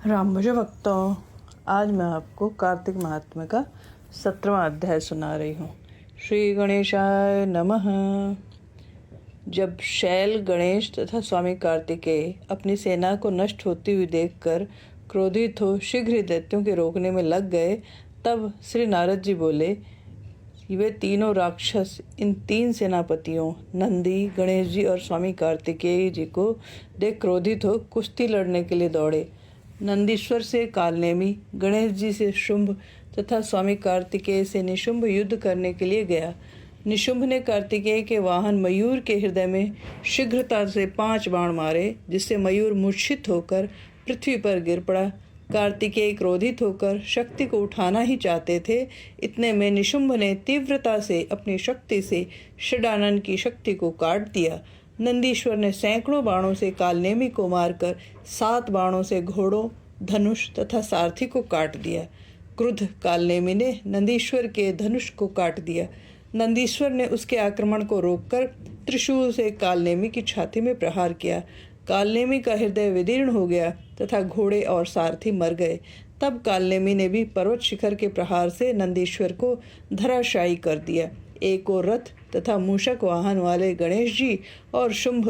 राम मुझे भक्तों, आज मैं आपको कार्तिक महात्म्य का 17वां अध्याय सुना रही हूँ। श्री गणेशाय नमः। जब शैल गणेश तथा स्वामी कार्तिकेय अपनी सेना को नष्ट होती हुई देखकर क्रोधित हो शीघ्र ही दैत्यों के रोकने में लग गए, तब श्री नारद जी बोले, वे तीनों राक्षस इन तीन सेनापतियों नंदी, गणेश जी और स्वामी कार्तिकेय जी को देख क्रोधित हो कुश्ती लड़ने के लिए दौड़े। नंदीश्वर से कालनेमी, गणेश जी से शुंभ तथा स्वामी कार्तिकेय से निशुंभ युद्ध करने के लिए गया। निशुंभ ने कार्तिकेय के वाहन मयूर के हृदय में शीघ्रता से 5 बाण मारे, जिससे मयूर मूर्छित होकर पृथ्वी पर गिर पड़ा। कार्तिकेय क्रोधित होकर शक्ति को उठाना ही चाहते थे। इतने में निशुंभ ने तीव्रता से अपनी शक्ति से षडानन की शक्ति को काट दिया। नंदीश्वर ने सैकड़ों बाणों से कालनेमी को मारकर 7 बाणों से घोड़ों, धनुष तथा सारथी को काट दिया। क्रुद्ध कालनेमी ने नंदीश्वर के धनुष को काट दिया। नंदीश्वर ने उसके आक्रमण को रोककर त्रिशूल से कालनेमी की छाती में प्रहार किया। कालनेमी का हृदय विदीर्ण हो गया तथा घोड़े और सारथी मर गए। तब कालनेमी ने भी पर्वत शिखर के प्रहार से नंदीश्वर को धराशायी कर दिया। एक और रथ तथा मूषक वाहन वाले गणेश जी और शुंभ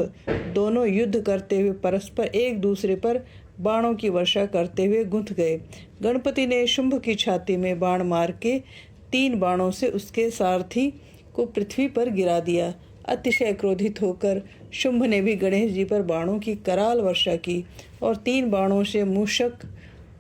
दोनों युद्ध करते हुए परस्पर एक दूसरे पर बाणों की वर्षा करते हुए गुंथ गए। गणपति ने शुंभ की छाती में बाण मार के 3 बाणों से उसके सारथी को पृथ्वी पर गिरा दिया। अतिशय क्रोधित होकर शुंभ ने भी गणेश जी पर बाणों की कराल वर्षा की और 3 बाणों से मूषक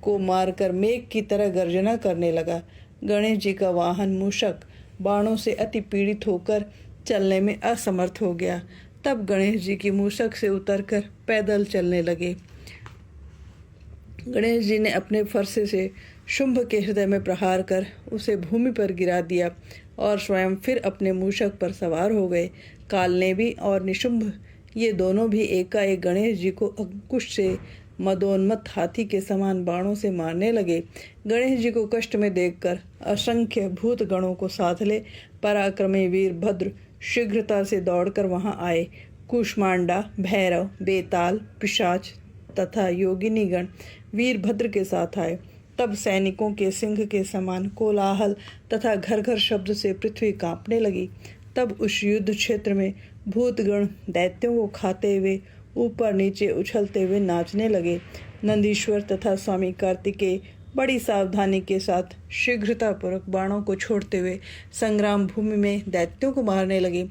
को मारकर मेघ की तरह गर्जना करने लगा। गणेश जी का वाहन मूषक बाणों से अति पीड़ित होकर चलने में असमर्थ हो गया। तब गणेश जी की मूषक से उतरकर पैदल चलने लगे। गणेश जी ने अपने फरसे से शुंभ के हृदय में प्रहार कर उसे भूमि पर गिरा दिया और स्वयं फिर अपने मूषक पर सवार हो गए। कालनेमी और निशुंभ ये दोनों भी एकाएक गणेश जी को अंकुश से मदोन्मत्त हाथी के समान बाणों से मारने लगे। गणेश जी को कष्ट में देखकर असंख्य भूत गणों को साथ ले पराक्रमी वीरभद्र शीघ्रता से दौड़कर वहां आए। कूष्मांडा, भैरव, बेताल, पिशाच तथा योगिनी गण वीरभद्र के साथ आए। तब सैनिकों के सिंह के समान कोलाहल तथा घर घर शब्द से पृथ्वी कांपने लगी। तब उस युद्ध क्षेत्र में भूतगण दैत्यों को खाते हुए ऊपर नीचे उछलते हुए नाचने लगे। नंदीश्वर तथा स्वामी कार्तिकेय बड़ी सावधानी के साथ शीघ्रतापूर्वक बाणों को छोड़ते हुए संग्राम भूमि में दैत्यों को मारने लगे।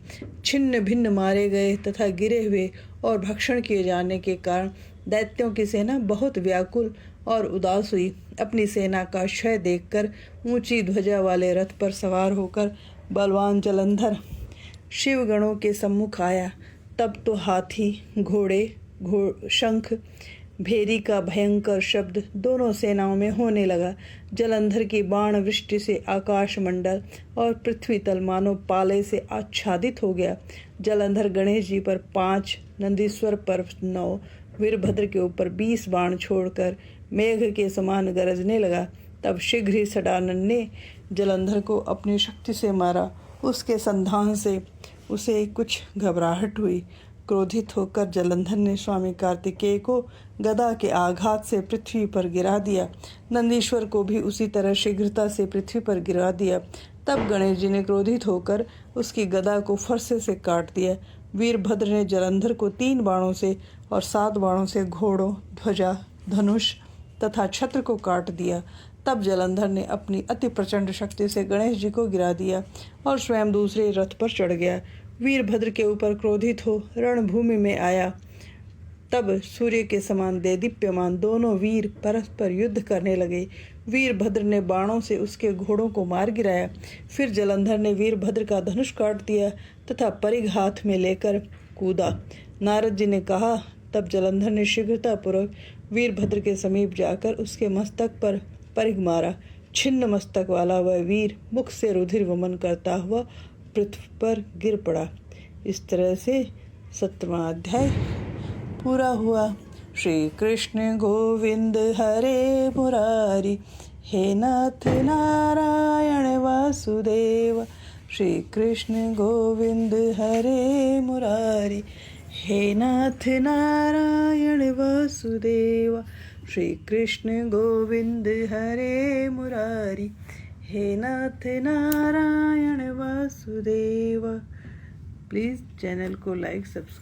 छिन्न भिन्न मारे गए तथा गिरे हुए और भक्षण किए जाने के कारण दैत्यों की सेना बहुत व्याकुल और उदास हुई। अपनी सेना का क्षय देखकर ऊंची ध्वजा वाले रथ पर सवार होकर बलवान जलंधर शिवगणों के सम्मुख आया। तब तो हाथी, घोड़े, शंख, भेरी का भयंकर शब्द दोनों सेनाओं में होने लगा। जलंधर की बाण वृष्टि से आकाश मंडल और पृथ्वी तल मानो पाले से आच्छादित हो गया। जलंधर गणेश जी पर 5, नंदीश्वर पर 9, वीरभद्र के ऊपर 20 बाण छोड़कर मेघ के समान गरजने लगा। तब शीघ्र ही षडानन ने जलंधर को अपनी शक्ति से मारा। उसके संधान से उसे कुछ घबराहट हुई। क्रोधित होकर जलंधर ने स्वामी कार्तिकेय को गदा के आघात से पृथ्वी पर गिरा दिया। नंदीश्वर को भी उसी तरह शीघ्रता से पृथ्वी पर गिरा दिया। तब गणेश जी ने क्रोधित होकर उसकी गदा को फरसे से काट दिया। वीरभद्र ने जलंधर को 3 बाणों से और 7 बाणों से घोड़ों, ध्वजा, धनुष तथा छत्र को काट दिया। तब जलंधर ने अपनी अति प्रचंड शक्ति से गणेश जी को गिरा दिया और स्वयं दूसरे रथ पर चढ़ गया। वीरभद्र के ऊपर क्रोधित हो रणभूमि में आया। तब सूर्य के समान देदीप्यमान दोनों वीर परस्पर युद्ध करने लगे। वीरभद्र ने बाणों से उसके घोड़ों को मार गिराया। फिर जलंधर ने वीरभद्र का धनुष काट दिया तथा परिघ हाथ में लेकर कूदा। नारद जी ने कहा, तब जलंधर ने शीघ्रतापूर्वक वीरभद्र के समीप जाकर उसके मस्तक पर परिघ मारा। छिन्न मस्तक वाला वह वीर मुख से रुधिर वमन करता हुआ पृथ्वी पर गिर पड़ा। इस तरह से 17वां अध्याय पूरा हुआ। श्री कृष्ण गोविंद हरे मुरारी, हे नाथ नारायण वासुदेव। श्री कृष्ण गोविंद हरे मुरारी, हे नाथ नारायण वासुदेव। श्री कृष्ण गोविंद हरे मुरारी, हे नाथ नारायण वासुदेव। प्लीज़ चैनल को लाइक सब्सक्राइब